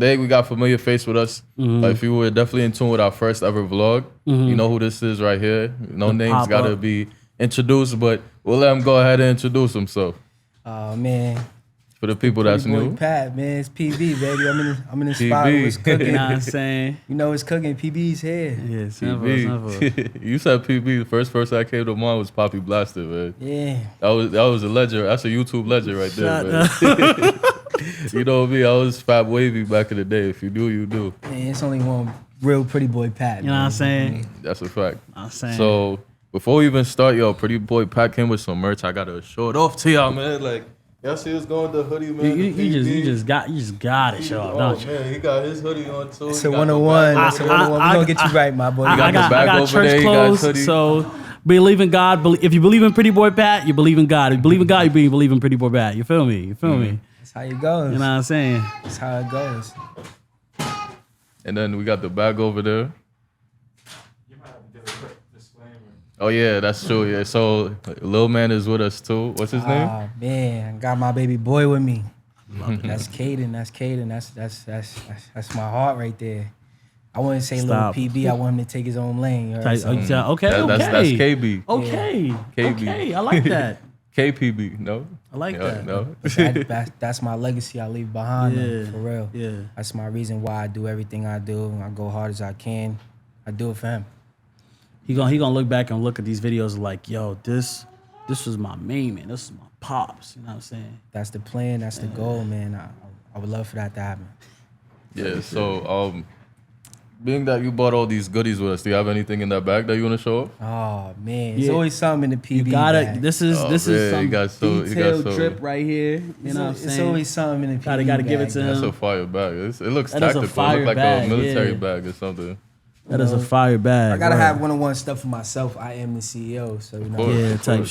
Today we got familiar face with us. If you were definitely in tune with our first ever vlog, you know who this is right here. No names gotta be introduced, but we'll let him go ahead and introduce himself. Oh man. For the people that's new. Prettyboy Patt, man, it's PB, baby. I'm in the spot where it's cooking. You know what I'm saying? You know it's cooking. PB's here. Yeah, PB. You said PB. The first person that came to mind was Poppy Blaster, man. Yeah. That was a legend. That's a YouTube legend right there, man. You know me, I was Fat Wavy back in the day. If you do, you do. Man, it's only one real Prettyboy Patt. You know what I'm saying? That's a fact. I'm saying. So before we even start, yo, Prettyboy Patt came with some merch. I gotta show it off to y'all, man. Like, y'all see us going with the hoodie, man. You just got it, show off, don't you? Man, he got his hoodie on too. It's a 101. It's a 101. We gonna get you right, my boy. I got church clothes, so believe in God. If you believe in Prettyboy Patt, you believe in God. If you believe in God, you believe in Prettyboy Patt. You feel me? You feel me? That's how it goes. You know what I'm saying? That's how it goes. And then we got the bag over there. Oh yeah, that's true. Yeah, so Lil Man is with us too. What's his name? Oh man, I got my baby boy with me. That's Caden. That's Caden. That's my heart right there. I wouldn't say Stop. Little PB. I want him to take his own lane. Okay. That's KB. Okay. KB. Okay. I like that. KPB. No. I like that. No. That's my legacy I leave behind them, for real. Yeah. That's my reason why I do everything I do. I go hard as I can. I do it for him. He gonna look back and look at these videos like, yo, this was my main man. This is my pops. You know what I'm saying? That's the plan. That's the goal, man. I would love for that to happen. Yeah. So being that you bought all these goodies with us, do you have anything in that bag that you want to show off? Oh man, there's always something in the PB. You gotta. bag. This is some detailed drip right here. You know what I'm saying? It's always something in the PB. Gotta bag. give it to him. That's a fire bag. It looks That is a tactical. It fire looks like bag, a military yeah. bag or something. That is a fire bag. I gotta right. have one-on-one stuff for myself. I am the CEO, so you know. course.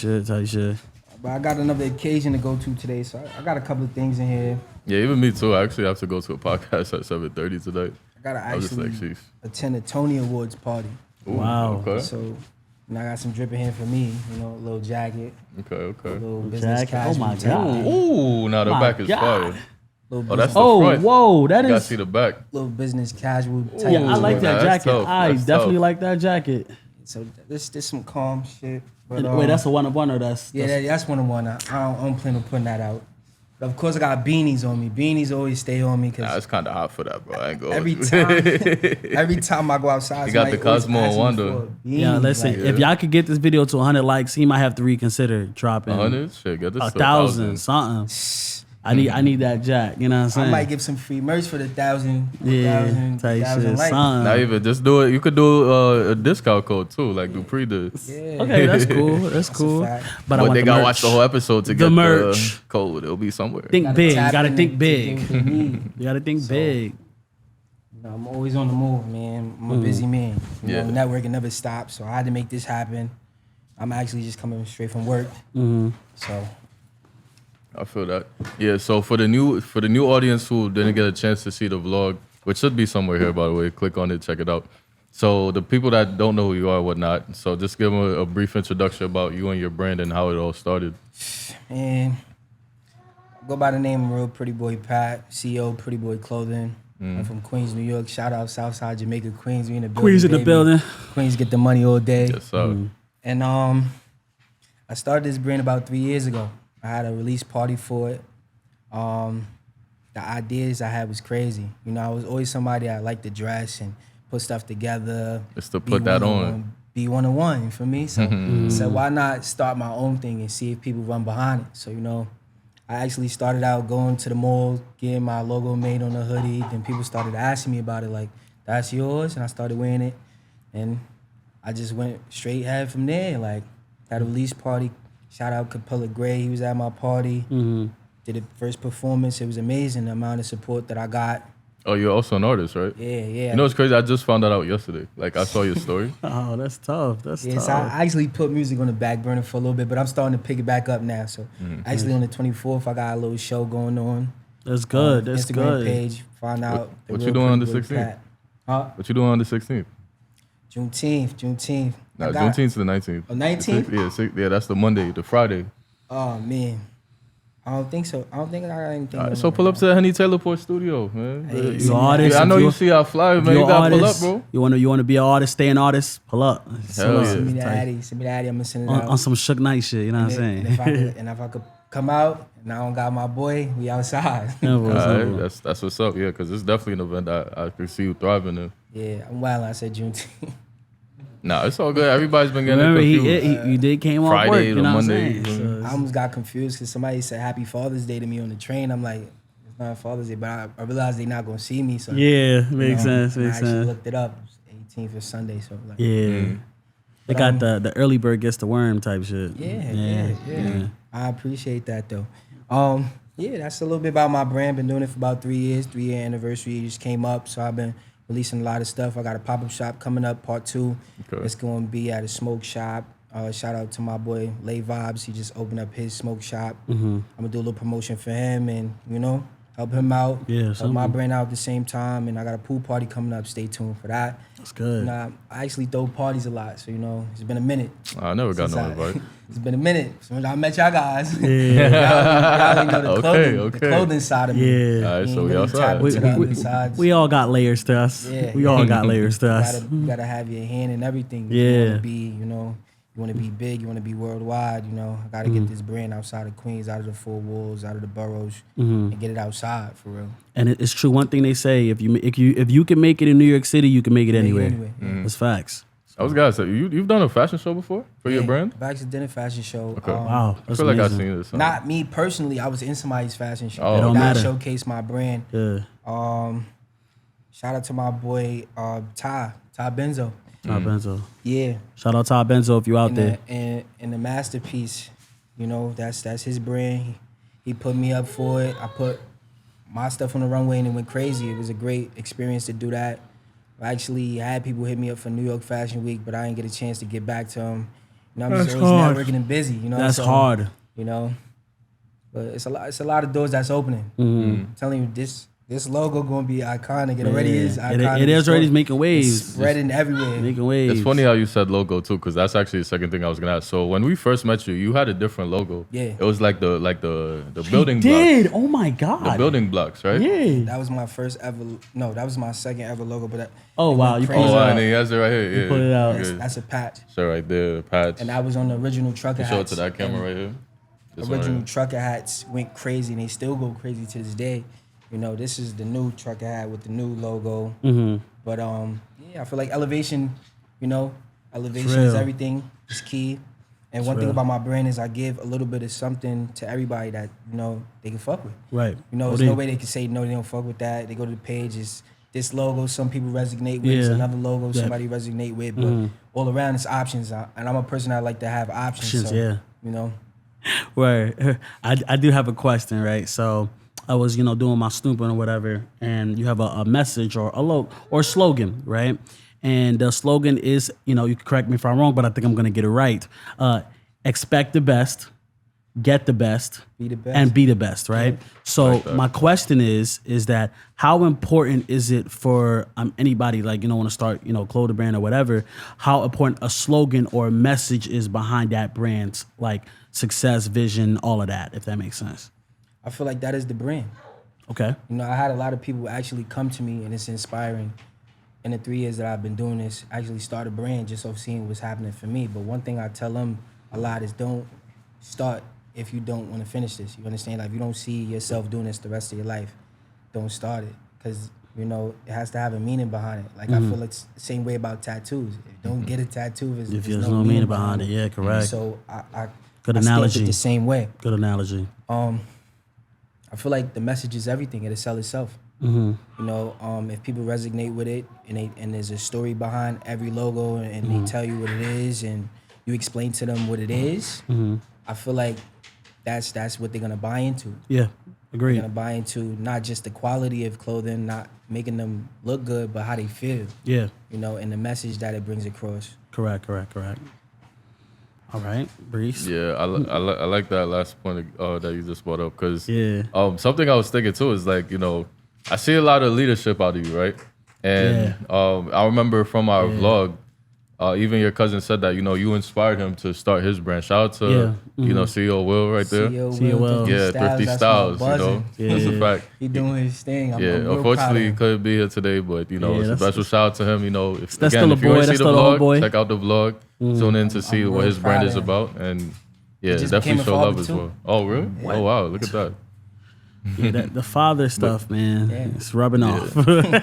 Yeah, type shit. But I got another occasion to go to today, so I got a couple of things in here. Yeah, even me too. I actually have to go to a podcast at 7:30 tonight. I gotta I was just actually like, sheesh. attend a Tony Awards party. Ooh, Wow. Okay. So, I got some drip in here for me. You know, a little jacket, a Okay. little business Jacket. casual. Oh my tie, God. Ooh, now the My back is God. fire. Little Oh, that's business, the front. Whoa, that You gotta is. see the back. little business casual type. Yeah, I like Ooh, that nah, that's jacket. tough. I That's definitely tough. like that jacket. So this some calm shit. But, Wait, that's a one-on-one or that's that's one-on-one. I don't plan on putting that out. But of course, I got beanies on me. Beanies always stay on me Nah, because it's kind of hot for that, bro. I ain't going. every time I go outside, You got the somebody always Cosmo asks me Wonder. for a beanie. Yeah, listen. Like, If y'all could get this video to 100 likes, he might have to reconsider dropping 100? Shit, get this to 1,000 something. I need that jack. You know what I'm saying? I might give some free merch for the 1,000. Yeah, 1,000 type shit. likes. Son. Not even, just do it. You could do a discount code too, like Dupree did. Yeah. Okay, that's cool. That's cool. fact. But I But want they the gotta merch. watch the whole episode to get the merch. code. It'll be somewhere. Think Gotta big. You tap gotta in think and big. get what they need. You gotta think big. You know, I'm always on the move, man. I'm a busy man. You Yeah. know, networking never stops, so I had to make this happen. I'm actually just coming straight from work, so I feel that. Yeah. So for the new audience who didn't get a chance to see the vlog, which should be somewhere here, by the way, click on it, check it out. So the people that don't know who you are, whatnot. So just give them a brief introduction about you and your brand and how it all started. man, I go by the name of Real Prettyboy Patt, CEO of Prettyboy Clothing. I'm from Queens, New York. Shout out Southside Jamaica, Queens. We in the building. Queens in the baby. building. Queens get the money all day. Yes, sir. And I started this brand about 3 years ago. I had a release party for it. The ideas I had was crazy. You know, I was always somebody that liked to dress and put stuff together. Just to put that on. Be one-on-one for me. So I said, why not start my own thing and see if people run behind it? So, you know, I actually started out going to the mall, getting my logo made on a hoodie. Then people started asking me about it, like, that's yours? And I started wearing it. And I just went straight ahead from there. Like, had a release party. Shout out Capella Gray. He was at my party. Did the first performance. It was amazing, the amount of support that I got. Oh, you're also an artist, right? Yeah. You know what's crazy? I just found that out yesterday. Like I saw your story. Oh, that's tough. That's Yeah, so tough. I actually put music on the back burner for a little bit, but I'm starting to pick it back up now. So actually on the 24th, I got a little show going on. That's good. That's Instagram good. page. Find out. the What real you doing on the Prettyboy 16th? Patt. Huh? What you doing on the 16th? Juneteenth. No, I got- Juneteenth's the 19th. Oh, 19th? Yeah, that's the Monday, the Friday. Oh man, I don't think so. I don't think I got anything. Going So on pull right up to the Henny Taylorport studio, man. Hey, You artist, I know if you see our flyer, man. you're You gotta artist, pull up, bro. You wanna be an artist, stay an artist, pull up. Hell now. yeah. Send me the addy. Send me the addy. I'm gonna send it out. On some Shook Knight shit, you know what I'm saying? And if I could come out and I don't got my boy, we outside. Simple, All simple. right, that's what's up, yeah, because it's definitely an event I can see you thriving in. Yeah, I'm wild. I said Juneteenth. Nah, it's all good. Everybody's been getting Remember, confused. you did came off Friday work, to you know Monday, what I'm saying? I almost got confused because somebody said Happy Father's Day to me on the train. I'm like, it's not Father's Day, but I realized they're not gonna see me. So Yeah, you makes know, sense, and makes I actually sense. looked it up. It's 18th is Sunday, so like, Yeah. They got the early bird gets the worm type shit. yeah. I appreciate that though. Yeah, that's a little bit about my brand. Been doing it for about 3 years. 3-year anniversary just came up, so I've been releasing a lot of stuff. I got a pop-up shop coming up, part 2. Okay. It's going to be at a smoke shop. Shout out to my boy Lay Vibes. He just opened up his smoke shop. I'm gonna do a little promotion for him and help him out. Yeah, help my something. brand out at the same time. And I got a pool party coming up. Stay tuned for that. That's good. I actually throw parties a lot, so it's been a minute. I never got no since invite. It's been a minute since I met y'all guys. Yeah. y'all already know the clothing, Okay. the clothing side of me. Yeah. All right, You so ain't we really outside. tapped into the other sides. We all got layers to us. Yeah, We yeah. all got layers to us. You gotta have your hand in everything. Yeah. You wanna be, you wanna be big, you wanna be worldwide, I gotta get this brand outside of Queens, out of the 4 walls, out of the boroughs, and get it outside for real. And it's true. One thing they say: if you can make it in New York City, you can make it anywhere. That's facts. I was gonna say, you've done a fashion show before for your brand? I've actually done a fashion show. Okay. Wow, I that's feel like I've amazing. seen this. Not me personally, I was in somebody's fashion show. Oh, It don't That matter. showcased my brand. Yeah. Shout out to my boy Ty Benzo. Todd Benzo. Yeah. Shout out Todd Benzo if you out And there. the masterpiece, that's his brand. He put me up for it. I put my stuff on the runway and it went crazy. It was a great experience to do that. I actually had people hit me up for New York Fashion Week, but I didn't get a chance to get back to them. I'm just That's always hard. networking and busy. That's hard. But it's a lot of doors that's opening. I'm telling you, this logo gonna be iconic. It already is iconic. It is already making It's waves. spreading everywhere. Making waves. It's funny how you said logo too, because that's actually the second thing I was gonna ask. So when we first met you, you had a different logo. Yeah. It was like the building blocks. Did oh my god. The building blocks, right? Yeah. That was my first ever. No, that was my second ever logo. But Oh wow, you crazy. pulled Oh, it and out. then he has it right here. Yeah. put it out. Good. That's a patch. So right there, patch. And I was on the original trucker Show it hats. to that camera right here. This one Original right trucker hats went crazy, and they still go crazy to this day. This is the new trucker hat with the new logo. But I feel like elevation. Elevation is real. everything. It's key. And one thing real. about my brand is I give a little bit of something to everybody that they can fuck with. Right. There's no way they can say no, they don't fuck with that. They go to the page, it's this logo some people resonate with, it's Yeah. another logo Yeah. somebody resonate with, but all around it's options. And I'm a person that like to have options. Options, so, yeah. Where I do have a question, right? So I was, doing my snooping or whatever, and you have a message or a logo or slogan, right? And the slogan is, you can correct me if I'm wrong, but I think I'm gonna get it right. Expect the best, get the best, Be the best. and be the best, right? So Like that. my question is that how important is it for anybody like want to start clothing brand or whatever? How important a slogan or a message is behind that brand's like success, vision, all of that, if that makes sense. I feel like that is the brand. Okay. I had a lot of people actually come to me, and it's inspiring. In the 3 years that I've been doing this, actually start a brand just off seeing what's happening for me. But one thing I tell them a lot is don't start if you don't want to finish this. You understand? Like, if you don't see yourself doing this the rest of your life, don't start it. Because, it has to have a meaning behind it. Like, I feel it's the same way about tattoos. If you don't get a tattoo If there's no meaning behind it, yeah, correct. So I Good I stamp analogy. it the same way. Good analogy. I feel like the message is everything. It'll sell itself. If people resonate with it and there's a story behind every logo and they tell you what it is and you explain to them what it is, I feel like that's what they're gonna buy into. Yeah, They're agreed. gonna buy into not just the quality of clothing, not making them look good, but how they feel. Yeah, And the message that it brings across. correct. All right, Breeze. Yeah, I like that last point that you just brought up, because Yeah. something I was thinking too is like, I see a lot of leadership out of you, right? And I remember from our vlog, even your cousin said that, you know, you inspired him to start his brand. Shout out to, you know, CEO Will right there. CEO Will. Yeah, Thrifty Styles, you know. That's a fact. He doing his thing. I'm real Unfortunately, proud of he him. couldn't be here today, but, you know, it's a special shout out to him. You know, if That's you still a want boy. to see That's the still a vlog, homeboy. check out the vlog. Tune in to see what real his brand proud is of him. about. And, yeah, just definitely became a show love father, as too. well. Oh, really? Oh, wow. Look at that. Yeah, the father stuff, man, it's rubbing off. Don't take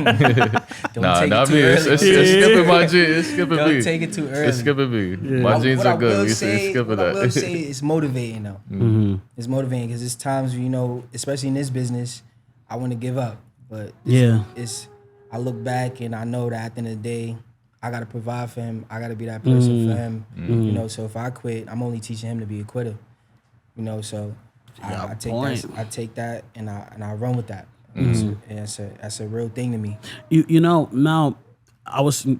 it too early. It's skipping my G. It's skipping Don't me. take it too early. It's skipping me. My jeans What are I good. will We say, skipping what I will that. say, it's motivating though. It's motivating because it's times, you know, especially in this business, I want to give up, but it's. I look back and I know that at the end of the day, I gotta provide for him. I gotta be that person for him. You know, so if I quit, I'm only teaching him to be a quitter. You know, so I take that and I run with that. That's a real thing to me. You know, now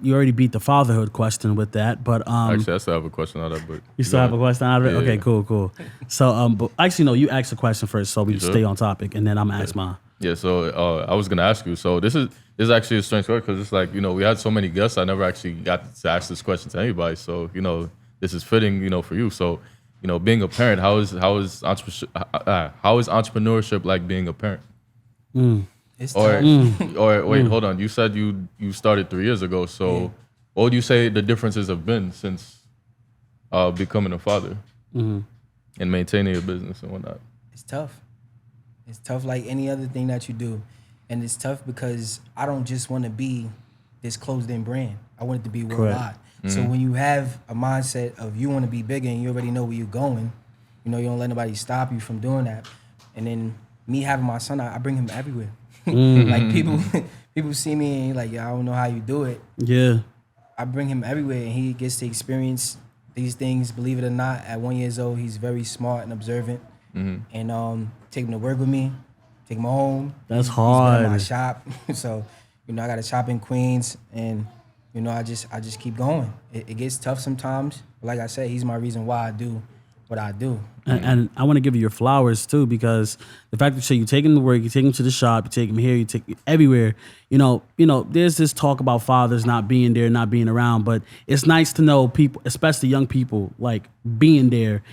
you already beat the fatherhood question with that, but Actually, I still have a question out of that, but you still have a question out of it? Yeah. Okay, cool. So but actually no, you ask the question first so we stay on topic and then I'm gonna ask mine. Yeah, so I was gonna ask you. So this is actually a strange question because it's like, you know, we had so many guests. I never actually got to ask this question to anybody. So, you know, this is fitting, you know, for you. So, you know, being a parent, how is entrepreneurship like being a parent? It's tough. Or wait, hold on. You said you started 3 years ago. So, what would you say the differences have been since becoming a father and maintaining your business and whatnot? It's tough. It's tough like any other thing that you do. And it's tough because I don't just want to be this closed-in brand. I want it to be worldwide. So when you have a mindset of you want to be bigger and you already know where you're going, you know, you don't let nobody stop you from doing that. And then me having my son, I bring him everywhere. Like people see me and like, yeah, I don't know how you do it. Yeah. I bring him everywhere and he gets to experience these things. Believe it or not, at 1 year old, he's very smart and observant. And take him to work with me, take him home. That's He's been hard. in my shop. So, you know, I got a shop in Queens and, you know, I just keep going. It gets tough sometimes. But like I said, he's my reason why I do what I do. And I want to give you your flowers too, because the fact that you take him to work, you take him to the shop, you take him here, you take him everywhere. You know, there's this talk about fathers not being there, not being around, but it's nice to know people, especially young people, like being there,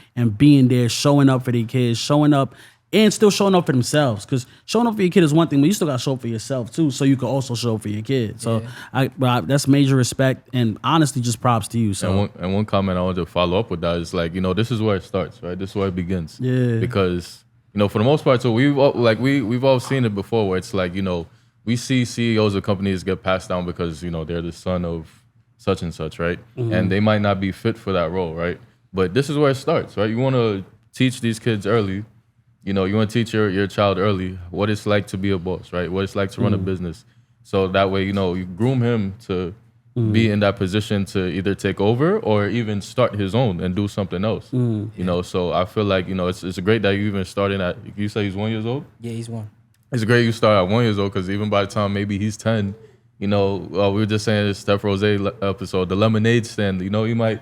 showing up for their kids, showing up and still showing up for themselves. Because showing up for your kid is one thing, but you still got to show up for yourself too, so you can also show up for your kid. So that's major respect and honestly just props to you. So and one comment I want to follow up with that is like, you know, this is where it starts, right? This is where it begins. Yeah. Because, you know, for the most part, so we've all seen it before where it's like, you know, we see CEOs of companies get passed down because, you know, they're the son of such and such, right? And they might not be fit for that role, right? But this is where it starts, right? You want to teach these kids early. You know, you want to teach your child early what it's like to be a boss, right? What it's like to run a business. So that way, you know, you groom him to be in that position to either take over or even start his own and do something else. You know, so I feel like, you know, it's great that you even started at, you say he's 1 year old? Yeah, he's one. It's great you start at 1 year old because even by the time maybe he's 10, you know, we were just saying this Steph Rose episode, the lemonade stand, you know, you might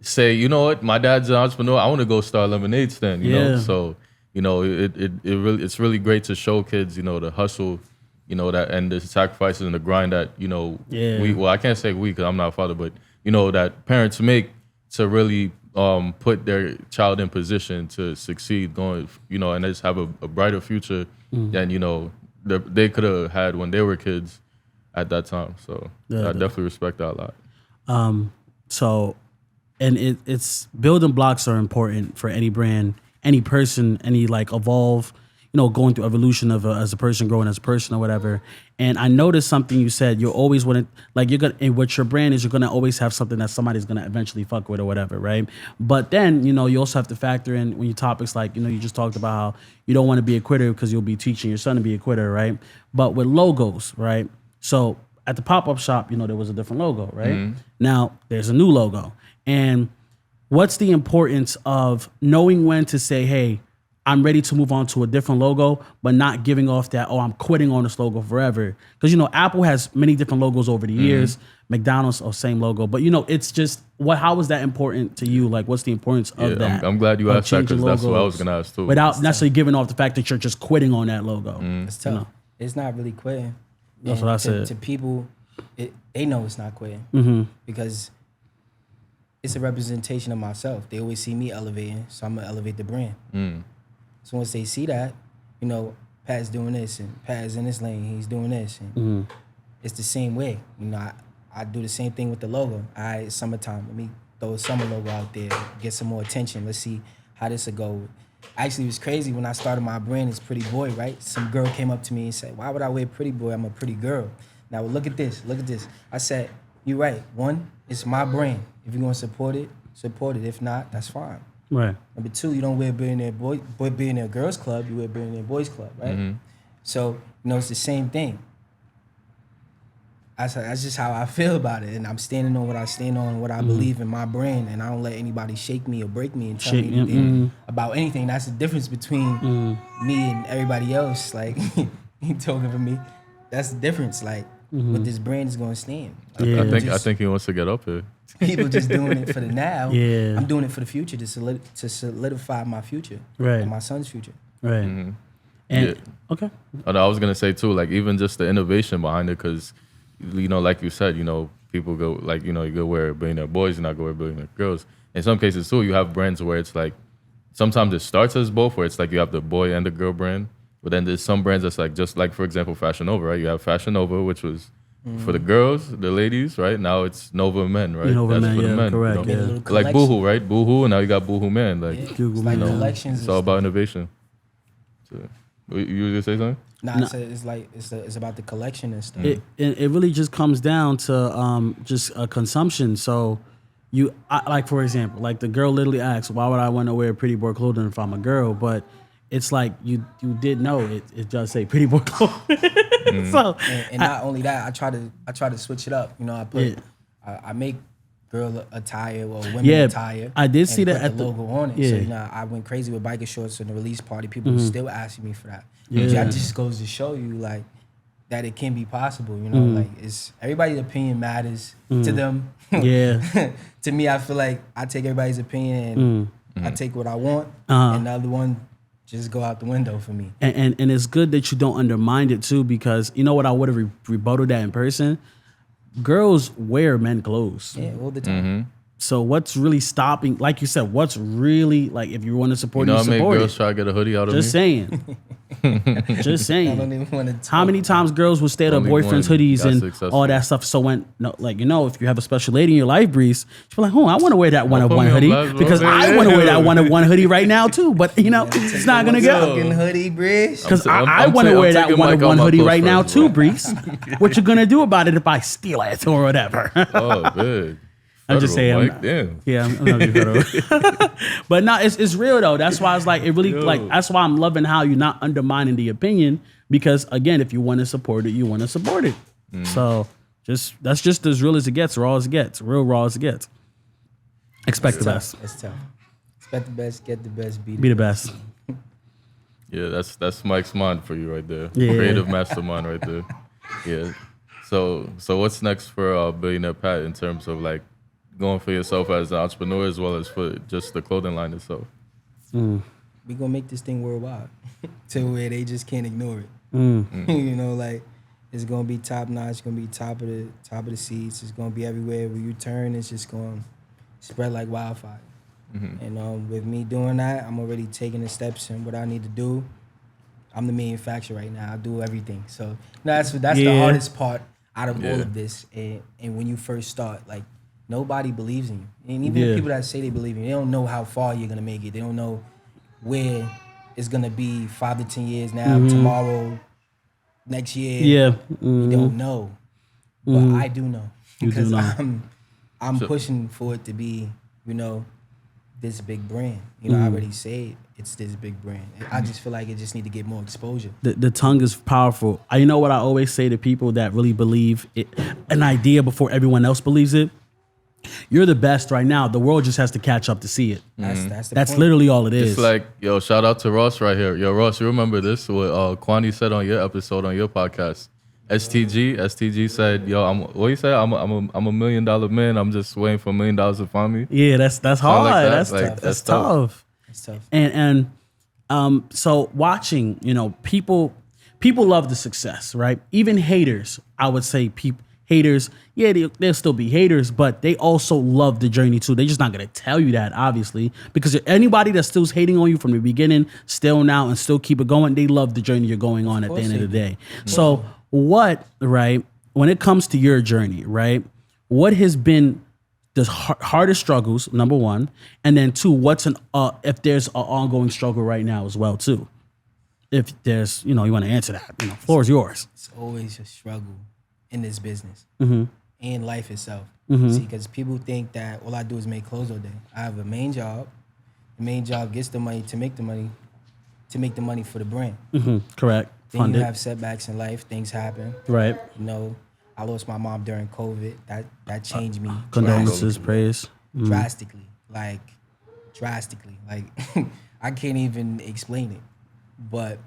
say, you know what, my dad's an entrepreneur, I want to go start a lemonade stand, you know? So, you know, it's really great to show kids, you know, the hustle, you know, that and the sacrifices and the grind that, you know, I can't say we because I'm not a father, but, you know, that parents make to really put their child in position to succeed going, you know, and just have a brighter future than, you know, they could have had when they were kids at that time. So I definitely respect that a lot. So, and it's building blocks are important for any brand, any person, any like evolve, you know, going through evolution of as a person, growing as a person or whatever. And I noticed something you said, you're always want to, like you're going to, and what your brand is, you're going to always have something that somebody's going to eventually fuck with or whatever, right? But then, you know, you also have to factor in when you topics like, you know, you just talked about how you don't want to be a quitter because you'll be teaching your son to be a quitter, right? But with logos, right? So at the pop-up shop, you know, there was a different logo, right? Now there's a new logo. And what's the importance of knowing when to say, hey, I'm ready to move on to a different logo, but not giving off that, oh, I'm quitting on this logo forever. Because, you know, Apple has many different logos over the years. McDonald's, same logo. But, you know, it's just, how is that important to you? Like, what's the importance of that? I'm glad you asked that because that's what I was going to ask too. Without necessarily giving off the fact that you're just quitting on that logo. It's tough. You know? It's not really quitting. That's And what I said. To people, they know it's not quitting because it's a representation of myself. They always see me elevating, so I'm gonna elevate the brand. So once they see that, you know, Pat's doing this and Pat's in this lane, he's doing this, and it's the same way. You know, I do the same thing with the logo. It's summertime. Let me throw a summer logo out there, get some more attention. Let's see how this will go. Actually, it was crazy when I started my brand as Pretty Boy, right? Some girl came up to me and said, "Why would I wear Pretty Boy? I'm a pretty girl." Now look at this, look at this. I said, "You're right. One, it's my brand. If you're gonna support it, support it. If not, that's fine." Right. Number two, you don't wear Billionaire Girls Club, you wear Billionaire Boys Club, right? So, you know, it's the same thing. That's just how I feel about it. And I'm standing on what I stand on, what I believe in my brand, and I don't let anybody shake me or break me and tell me anything about anything. That's the difference between me and everybody else. Like, you talking for me. That's the difference. Like, what this brand is going to stand. Like, I think he wants to get up here. People just doing it for the now. Yeah. I'm doing it for the future to solidify my future. Right. And my son's future. Right. And okay. And I was gonna say too, like even just the innovation behind it, because you know, like you said, you know, people go like, you know, you go wear Billionaire Boys, you're not go wear Billionaire Girls. In some cases too, you have brands where it's like sometimes it starts as both, where it's like you have the boy and the girl brand, but then there's some brands that's like just like, for example, Fashion Nova, right? You have Fashion Nova, which was for the girls, the ladies, right? Now it's Nova Men, right? Nova Men, for the yeah, men, correct, you know? yeah. Like Boohoo, right? Boohoo, and now you got Boohoo Men. Like, It's like collections. it's all about innovation. So, you were gonna say something? Nah, it's about the collection and stuff. It really just comes down to just consumption. So like for example, like the girl literally asks, why would I want to wear Pretty Boy clothing if I'm a girl? But it's like you did know it does say Pretty Boy clothing. So and not only that, I try to switch it up. You know, I make girl attire or women attire. I did see that put at the logo on it. Yeah. So you know, I went crazy with biker shorts in the release party. People were still asking me for that. That just goes to show you like that it can be possible. You know, like it's everybody's opinion matters to them. Yeah. To me, I feel like I take everybody's opinion and I take what I want, and the other one just go out the window for me. And it's good that you don't undermine it too, because you know what, I would have rebutted that in person. Girls wear men clothes. Yeah, all the time. So what's really stopping? Like you said, what's really like if you want to support, You know, you how many support girls it. try to get a hoodie out of Just me? saying. Just I saying. don't even want to. How many times girls will stay at their Only boyfriend's one hoodies got and successful. all that stuff? So when, like, you know, if you have a special lady in your life, Breeze, she'll be like, "Oh, I want to wear that one of put one me on hoodie blast, bro. because I want to wear that one of one hoodie right now too." But you know, it's not gonna go Fucking hoodie, Breeze. because I'm I want to I'm wear that taking one Mike of out one my hoodie close right now friends, too, bro. Breeze. What you gonna do about it if I steal it or whatever? Oh, big. I'm just saying. Mike, damn. Yeah, I'm gonna be federal. But no, it's real though. That's why it's like it really like that's why I'm loving how you're not undermining the opinion, because again, if you want to support it, you want to support it. So that's just as real as it gets, raw as it gets, real raw as it gets. Expect the best. It's tough. Expect the best, get the best, Be the best. Yeah, that's Mike's mind for you right there. Yeah. Creative mastermind right there. Yeah. So what's next for Billionaire Pat in terms of like going for yourself as an entrepreneur as well as for just the clothing line itself? We gonna make this thing worldwide to where they just can't ignore it. You know, like it's gonna be top notch. It's gonna be top of the seats. It's gonna be everywhere where you turn. It's just gonna spread like wildfire. And with me doing that, I'm already taking the steps in what I need to do. I'm the manufacturer right now. I do everything. So that's the hardest part out of all of this. And when you first start, like nobody believes in you. And even people that say they believe in you, they don't know how far you're gonna make it. They don't know where it's gonna be 5 to 10 years now, tomorrow, next year. You don't know. But I do know. You do Because know. I'm pushing for it to be, you know, this big brand. You know, I already say it's this big brand. I just feel like it just need to get more exposure. The tongue is powerful. You know what I always say to people that really believe an idea before everyone else believes it? You're the best right now. The world just has to catch up to see it. That's the That's point. literally all it is. It's like, yo, shout out to Ross right here. Yo, Ross, you remember this? What Kwani said on your episode on your podcast. STG said, yo, what you say? I'm a $1 million man. I'm just waiting for $1 million to find me. Yeah, that's hard. like that. That's Like, tough. that's tough. It's tough. And so watching, you know, people love the success, right? Even haters, I would say haters, yeah, they'll still be haters, but they also love the journey too. They're just not gonna tell you that, obviously, because anybody that's still hating on you from the beginning, still now, and still keep it going, they love the journey you're going on at the end of the day. So what, right, when it comes to your journey, right, what has been the hardest struggles, number one, and then two, what's if there's an ongoing struggle right now as well too? If there's, you want to answer that, floor is yours. It's always a struggle in this business and life itself. See, because people think that all I do is make clothes all day. I have a main job. The main job gets the money to make the money for the brand. Correct. Then Funded. you have setbacks in life. Things happen. Right. I lost my mom during COVID. That changed me. Condolences, praise. Drastically. Like, I can't even explain it. But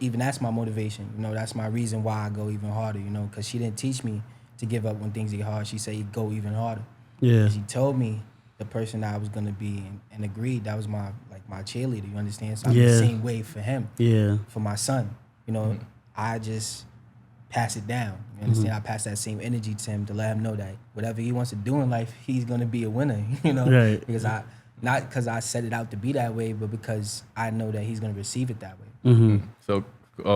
even that's my motivation. That's my reason why I go even harder, because she didn't teach me to give up when things get hard. She said, go even harder. Yeah. She told me the person that I was going to be and agreed. That was my cheerleader, you understand? So I'm the same way for him. Yeah. For my son. I just pass it down. You understand? I pass that same energy to him to let him know that whatever he wants to do in life, he's going to be a winner, Right. Because not because I set it out to be that way, but because I know that he's going to receive it that way. So,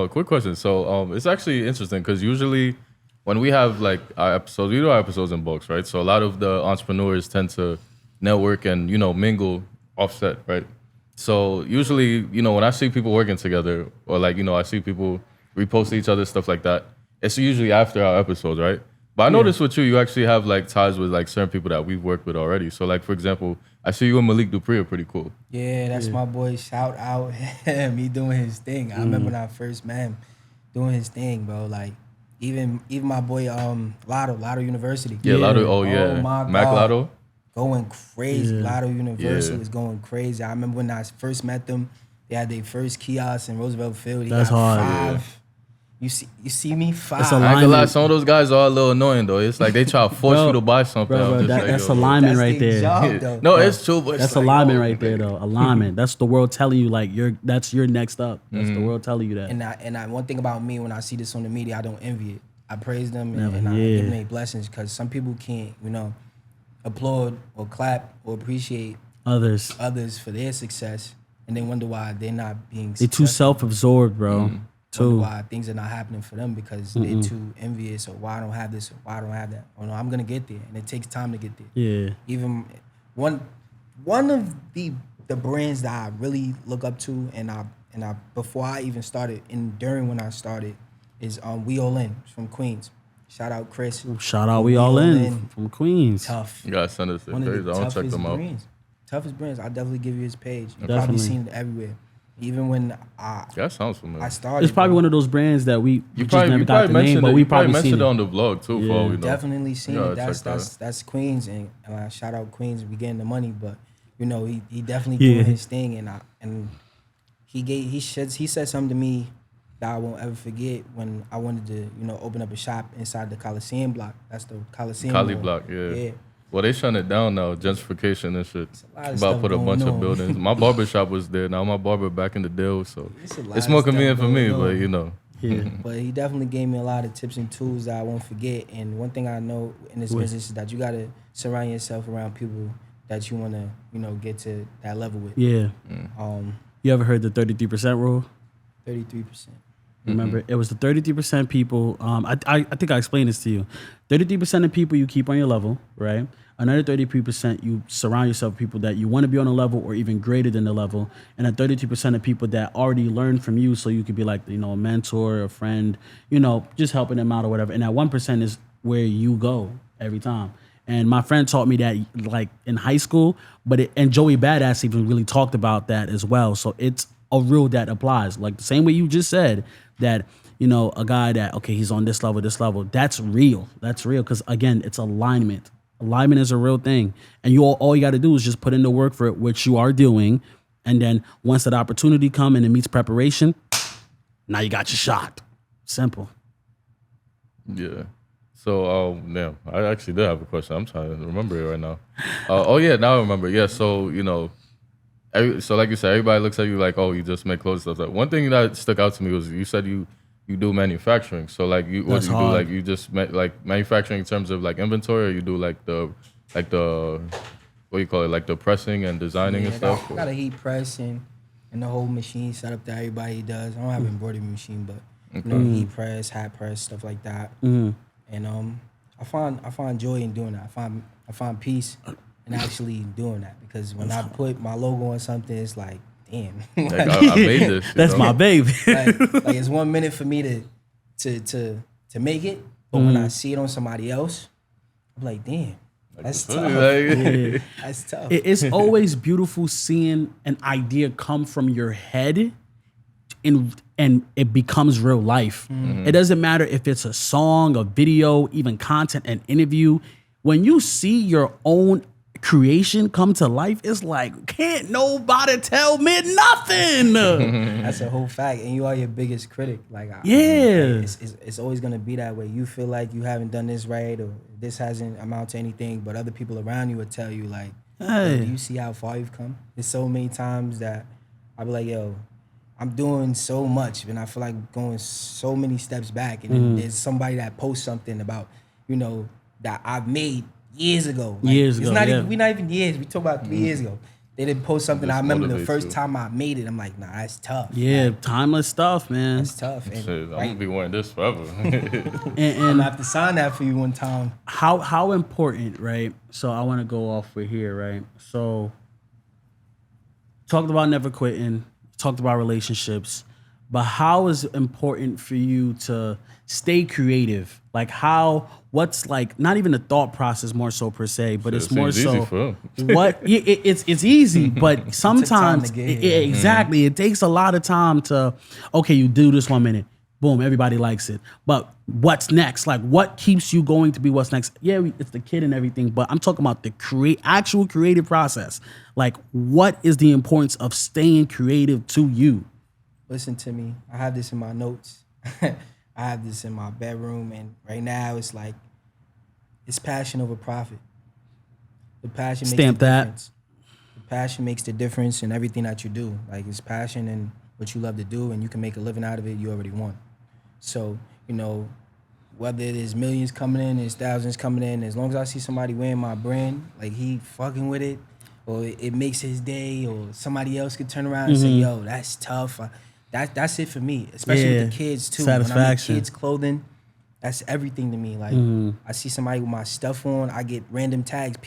quick question. So, it's actually interesting because usually when we have like our episodes, we do our episodes in bulks, right? So a lot of the entrepreneurs tend to network and, mingle offset, right? So usually, when I see people working together or like, I see people repost each other, stuff like that, it's usually after our episodes, right? But I noticed with you actually have like ties with like certain people that we've worked with already. So like, for example, I see you and Malik Dupree are pretty cool. Yeah, that's my boy. Shout out him. He doing his thing. I remember when I first met him doing his thing, bro. Like, even my boy Lotto University. Yeah, Lotto. Oh, Oh my Mac God. Lotto. Going crazy. Yeah. Lotto University Yeah. was going crazy. I remember when I first met them, they had their first kiosk in Roosevelt Field. He That's got hard. 5. You see me 5. It's a I ain't gonna lie, alignment. some of those guys are a little annoying though. It's like they try to force Bro, you to buy something. bro, I'm just that's yo, alignment That's right their there. job, though. No, it's true, but That's it's like, alignment oh, right there, man. though. Alignment. That's the world telling you, like, that's your next up. That's the world telling you that. And I one thing about me, when I see this on the media, I don't envy it. I praise them Never, and I yeah. give them their blessings, because some people can't, applaud or clap or appreciate Others. others for their success, and they wonder why they're not being They too successful. self-absorbed, bro. Wonder Too. why things are not happening for them, because they're too envious, or why I don't have this, or why I don't have that. Oh no, I'm gonna get there, and it takes time to get there. Yeah. Even one of the brands that I really look up to, and I before I even started and during when I started, is We All In from Queens. Shout out Chris. Shout out, we all in from Queens. Tough. You gotta send us the One page. of I the want to check toughest them out. brands. Toughest brands. I'll definitely give you his page. You've Definitely. probably seen it everywhere. Even when That sounds familiar. I started. It's probably one of those brands that we You just never got the name, but we probably seen mentioned it it. on the vlog too. For all we know. Definitely seen Yeah, it. check that. That's Queens, and shout out Queens. We getting the money, but he definitely doing his thing, and he said something to me that I won't ever forget when I wanted to open up a shop inside the Coliseum block. That's the Coliseum. Cali Mall. block, yeah. Yeah. Well, they shutting it down now, gentrification and shit. a lot About of stuff to put a going bunch of on. buildings. My barber shop was there. Now my barber back in the deal, so It's a lot it's of more stuff convenient for me. going But on. Yeah. But he definitely gave me a lot of tips and tools that I won't forget. And one thing I know in this business is that you gotta surround yourself around people that you wanna, get to that level with. Yeah. 33%. You ever heard the 33% rule? Remember, it was the 33% people. I think I explained this to you. 33% of people you keep on your level, right? Another 33% you surround yourself with people that you want to be on a level or even greater than the level, and then 32% of people that already learned from you, so you could be like a mentor, a friend, just helping them out or whatever. And that 1% is where you go every time. And my friend taught me that like in high school, and Joey Badass even really talked about that as well. So it's a rule that applies. Like the same way you just said that, a guy that, okay, he's on this level, that's real. That's real. Because again, it's alignment. Alignment is a real thing. And all you got to do is just put in the work for it, which you are doing. And then once that opportunity come and it meets preparation, now you got your shot. Simple. Yeah. So, damn, I actually did have a question. I'm trying to remember it right now. Oh yeah, now I remember. Yeah. So so like you said, everybody looks at you like, oh, you just make clothes stuff. Like one thing that stuck out to me was you said you you do manufacturing. So like you, what That's do you do? hard. Like you just like manufacturing in terms of like inventory, or you do like the what do you call it, like the pressing and designing and stuff? I got a heat press and the whole machine setup that everybody does. I don't have an embroidery machine, but you know, heat press, hat press, stuff like that. And I find joy in doing that. I find peace in actually doing that, because when I put my logo on something, it's like, damn, Like I made this. you That's know? my baby. like it's 1 minute for me to make it, but when I see it on somebody else, I'm like, damn, that's tough. Like, That's tough. It's always beautiful seeing an idea come from your head and it becomes real life. It doesn't matter if it's a song, a video, even content, an interview. When you see your own creation come to life, it's like, can't nobody tell me nothing. That's a whole fact, and you are your biggest critic. Like, it's always gonna be that way. You feel like you haven't done this right, or this hasn't amounted to anything, but other people around you will tell you, like, Hey. "Yo, do you see how far you've come?" There's so many times that I'll be like, yo, I'm doing so much, and I feel like going so many steps back, and then there's somebody that posts something about, you know, that I've made years ago. Like, Years ago, yeah. we not even years. We talk about 3 years ago. They didn't post something. Just I remember the motivates first you. time I made it. I'm like, nah, that's tough. Yeah, timeless stuff, man. That's tough. And, shit, I'm right, gonna be wearing this forever. And, I'm and gonna have to sign that for you one time. how important, right? So I want to go off with here, right? So talked about never quitting, talked about relationships, but how is it important for you to stay creative? Like what's like, not even the thought process more so per se, but it's It more seems easy so for him. it's easy, but sometimes to get here. exactly, it takes a lot of time to, okay, you do this 1 minute, boom, everybody likes it. But what's next? Like, what keeps you going to be what's next? Yeah, it's the kid and everything, but I'm talking about the actual creative process. Like, what is the importance of staying creative to you? Listen to me. I have this in my notes. I have this in my bedroom, and right now it's like, it's passion over profit. The passion makes Stamp the that. difference. The passion makes the difference in everything that you do. Like, it's passion and what you love to do, and you can make a living out of it, you already won. So, you know, whether it is millions coming in, there's thousands coming in, as long as I see somebody wearing my brand, like he fucking with it, or it makes his day, or somebody else could turn around and say, yo, that's tough. That's it for me, especially with the kids too. When I make Satisfaction. kids clothing, that's everything to me. Like, I see somebody with my stuff on, I get random tags.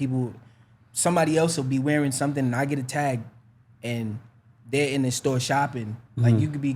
Somebody else will be wearing something, and I get a tag, and they're in the store shopping. Like, you could be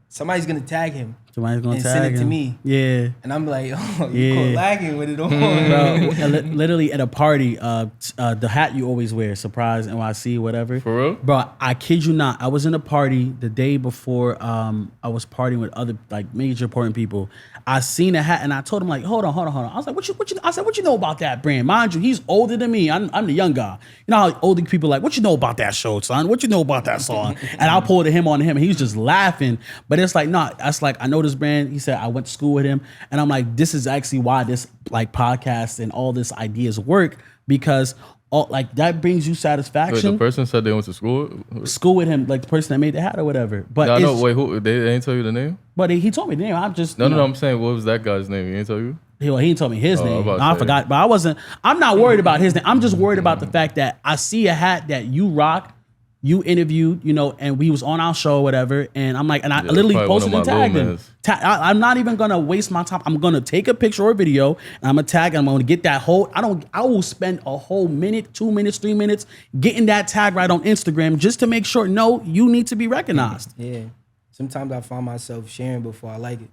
somebody's gonna tag him. Somebody's gonna and tag send it to him. me. Yeah. And I'm like, oh, you Yeah. caught lagging with it on. Bro, literally at a party, the hat you always wear, surprise NYC, whatever. For real? Bro, I kid you not. I was in a party the day before I was partying with other like major important people. I seen a hat and I told him like, hold on. I was like, what you know about that brand? Mind you, he's older than me. I'm the young guy. You know how older people like, what you know about that show, son? What you know about that song? And I'll pull to him on him, and he was just laughing. But it's like, no, that's like, I know this brand. He said I went to school with him, and I'm like, this is actually why this like podcast and all this ideas work, because all like that brings you Wait, satisfaction. the person said they went to school. School with him, like the person that made the hat or whatever. But No, it's- no, wait, who? They ain't tell you the name? but he told me the name. I'm just No, you no, know, I'm saying, what was that guy's name? He ain't tell you? he didn't tell me his Oh, I'm name. about to I say. forgot, but I'm not worried about his name. I'm just worried about the fact that I see a hat that you rock, you interviewed, you know, and we was on our show or whatever, and I'm like, and I Yeah, literally probably one posted of and my tagged little him. mans. I'm not even gonna waste my time. I'm gonna take a picture or a video, and I'm gonna tag. I'm gonna get that whole. I will spend a whole minute, 2 minutes, 3 minutes getting that tag right on Instagram just to make sure. No, you need to be recognized. Yeah. Sometimes I find myself sharing before I like it.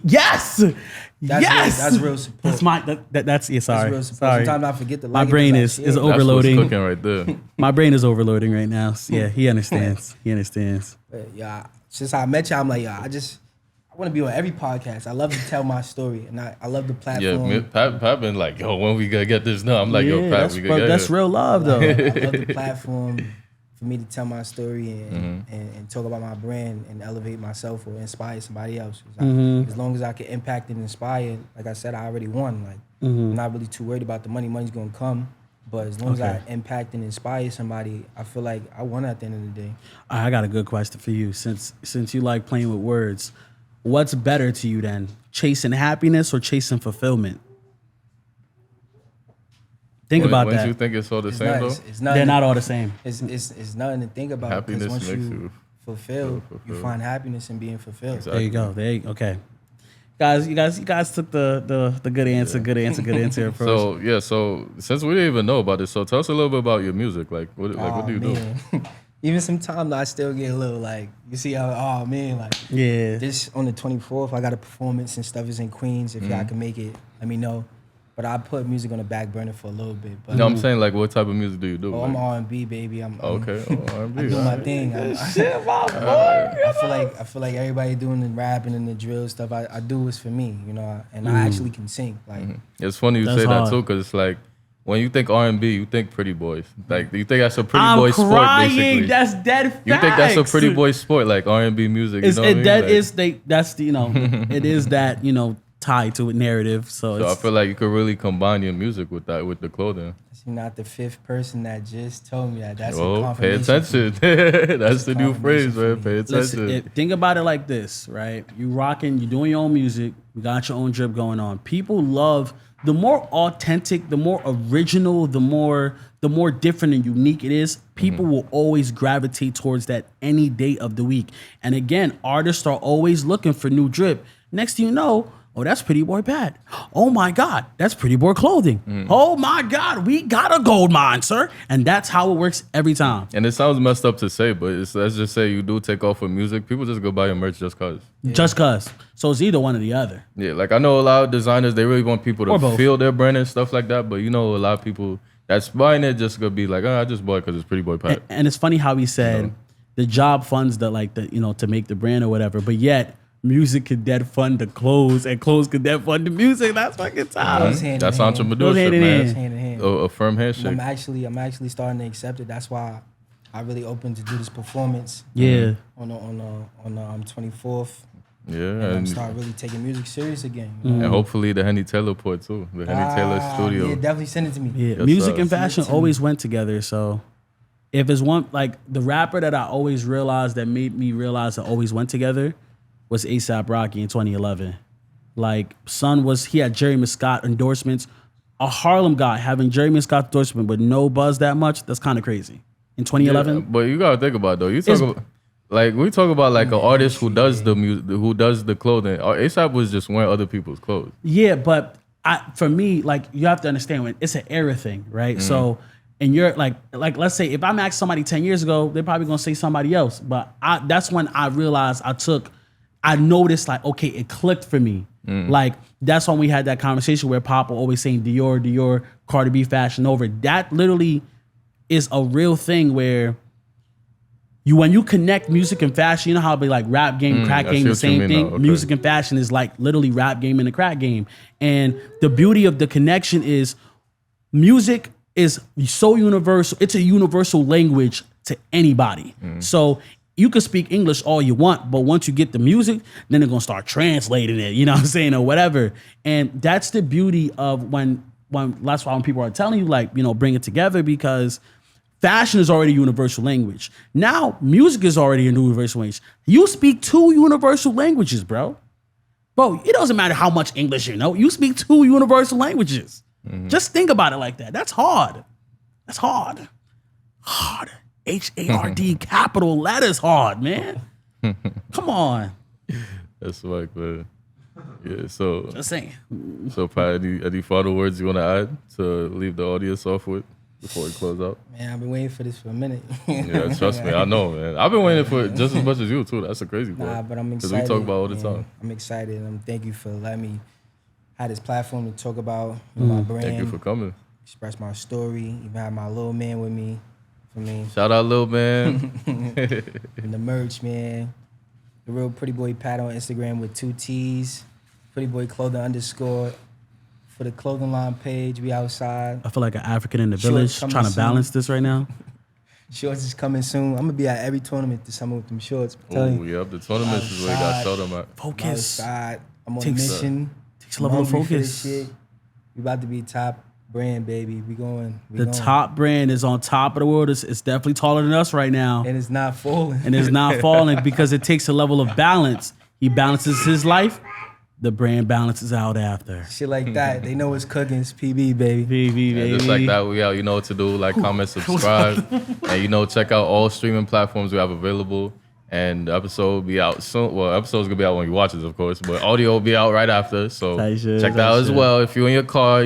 Yes, yes, That's real support. That's my. That's yeah. That's Sorry, real support. sorry. Sometimes I forget to like My it, brain because is I share. That's overloading. what's cooking right there. My brain is overloading right now. Yeah, he understands. He understands. But yeah, since I met you, I'm like, I want to be on every podcast. I love to tell my story, and I love the Yeah, platform. Pat been like, yo, when we gonna get this done? I'm like, yo, Yeah, Pat, that's, we bro, gonna get that's it. real love though. I love the platform for me to tell my story and talk about my brand and elevate myself or inspire somebody else. As long as I can impact and inspire, like I said, I already won. Like, I'm not really too worried about the money. Money's gonna come. But as long as I impact and inspire somebody, I feel like I won at the end of the day. I got a good question for you. Since you like playing with words, what's better to you then? Chasing happiness or chasing fulfillment? Think about When that. you think it's all the same though? It's nothing. They're not all the same. It's nothing to think about. Because Happiness once makes you you fulfill, feel you find happiness in being fulfilled. Exactly. There you go. Okay. Guys, you guys took the good answer, good approach. So since we didn't even know about this, so tell us a little bit about your music. What do you do? Even sometimes I still get a little like, you see how, Yeah. this on the 24th, I got a performance and stuff is in Queens. If y'all can make it, let me know. But I put music on the back burner for a little bit. But No, I'm saying what type of music do you do? I'm R&B, baby. I'm okay. R&B. I do my thing. I feel like everybody doing the rapping and the drill stuff I do is for me, you know. And I actually can sing. Like It's funny you That's say hard. that too, because it's like when you think R&B, you think Pretty Boys. Like you think that's a pretty I'm boy sport, crying. basically. That's dead facts. You think that's a pretty boy sport, like R&B music. You know what I mean? That's the, it is that, tied to a narrative. So So I it's, feel like you could really combine your music with the clothing. you're not the fifth person that just told me that. That's a Oh, pay confirmation. attention. That's the new confirmation phrase, for man. me. Pay attention. listen, think about it like this, right? You doing your own music, you got your own drip going on. People love the more authentic, the more original, the more different and unique it is. People will always gravitate towards that any day of the week. And again, artists are always looking for new drip. Next thing you know, oh, that's Prettyboy Patt. Oh my God, that's Prettyboy clothing. Oh my God, we got a gold mine, sir. And that's how it works every time. And it sounds messed up to say, but let's just say you do take off with music. People just go buy your merch just cause. Just cause. So it's either one or the other. Yeah, like I know a lot of designers, they really want people Or to both. feel their brand and stuff like that. But a lot of people that's buying it just gonna be like, I just bought it because it's Prettyboy Patt. And it's funny how he said the job funds to make the brand or whatever, but yet music could dead fund the clothes and clothes could dead fund the music. That's fucking time. Goes hand in That's hand. entrepreneurship, Goes hand in man. hand. Hand in hand. A firm And handshake. I'm actually starting to accept it. That's why I really open to do this performance Yeah. on the 24th. Yeah, And I'm and start really taking music serious again. You know? hopefully the Henny Taylor port too. The Henny Taylor studio. Yeah, definitely send it to me. Yeah. Yes, Music sir. and fashion Send it to always went together. So if it's one, like the rapper that I always realized that made me realize that always went together was A$AP Rocky in 2011. Like he had Jeremy Scott endorsements. A Harlem guy having Jeremy Scott endorsement but no buzz that much, that's kind of crazy. In 2011? Yeah, but you gotta think about it, though. We talk about like an artist who does the music, who does the clothing. A$AP was just wearing other people's clothes. Yeah, but for me, like you have to understand when it's an era thing, right? So, and you're like let's say if I'm asking somebody 10 years ago, they're probably gonna say somebody else. But that's when I realized I noticed like, okay, it clicked for me. Like that's when we had that conversation where Papa always saying Dior, Cardi B Fashion Over. That literally is a real thing where when you connect music and fashion, you know how it be like rap game, crack I game, see the what you same mean thing. now. Okay. Music and fashion is like literally rap game and the crack game. And the beauty of the connection is music is so universal. It's a universal language to anybody. So you can speak English all you want, but once you get the music, then they're gonna start translating it, you know what I'm saying, or whatever. And that's the beauty of when that's why when people are telling you like, bring it together, because fashion is already a universal language. Now, music is already a universal language. You speak 2 universal languages, bro. Bro, it doesn't matter how much English you know. You speak 2 universal languages. Just think about it like that. That's hard. That's hard. Hard. HARD, capital letters hard, man. Come on. That's like, man. Yeah. So, Just saying. Pat, any final words you want to add to leave the audience off with before we close out? Man, I've been waiting for this for a minute. Yeah, trust me, I know, man. I've been waiting for it just as much as you too. That's a crazy part. Nah, but I'm Because excited. we talk about it all the man. time. I'm excited, and thank you for letting me have this platform to talk about my brand, Thank you for coming. express my story, even have my little man with me. For me, Shout out, Lil Man. and the merch, man. The real Prettyboy Patt on Instagram with 2 T's. Prettyboy Clothing _ for the clothing line page. We outside. I feel like an African in the Sure, village coming trying to soon. balance this right now. Shorts is coming soon. I'm gonna be at every tournament this summer with them shorts. I'm Oh, telling you. yep. The tournaments is where you got to sell them at. I'm Focus. outside. I'm on a Takes- mission. takes a level of I'm hungry for this focus. shit. We about to be top brand, baby. We going. The top brand is on top of the world. It's definitely taller than us right now. And it's not falling. And it's not falling because it takes a level of balance. he balances his life, the brand balances out after. Shit like that. They know it's Cookin, it's PB, baby. BB, And just like that, we out. You know what to do. Like, comment, subscribe, and check out all streaming platforms we have available. And the episode will be out soon. Well, episode's gonna be out when you watch this, of course, but audio will be out right after. So check that out as well. If you're in your car,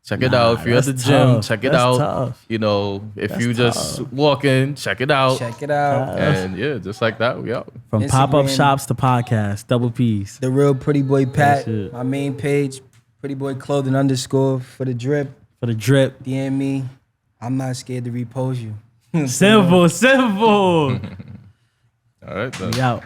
check it out. If you're at the gym, check it out. Tough. If you just walking, check it out. Check it out. And yeah, just like that, we out. From Instagram. pop-up shops to podcasts, double P's. The real Prettyboy Patt. it. My main page, Prettyboy Clothing _ for the drip. For the drip. DM me. I'm not scared to repose you. Simple. All right, then. We out.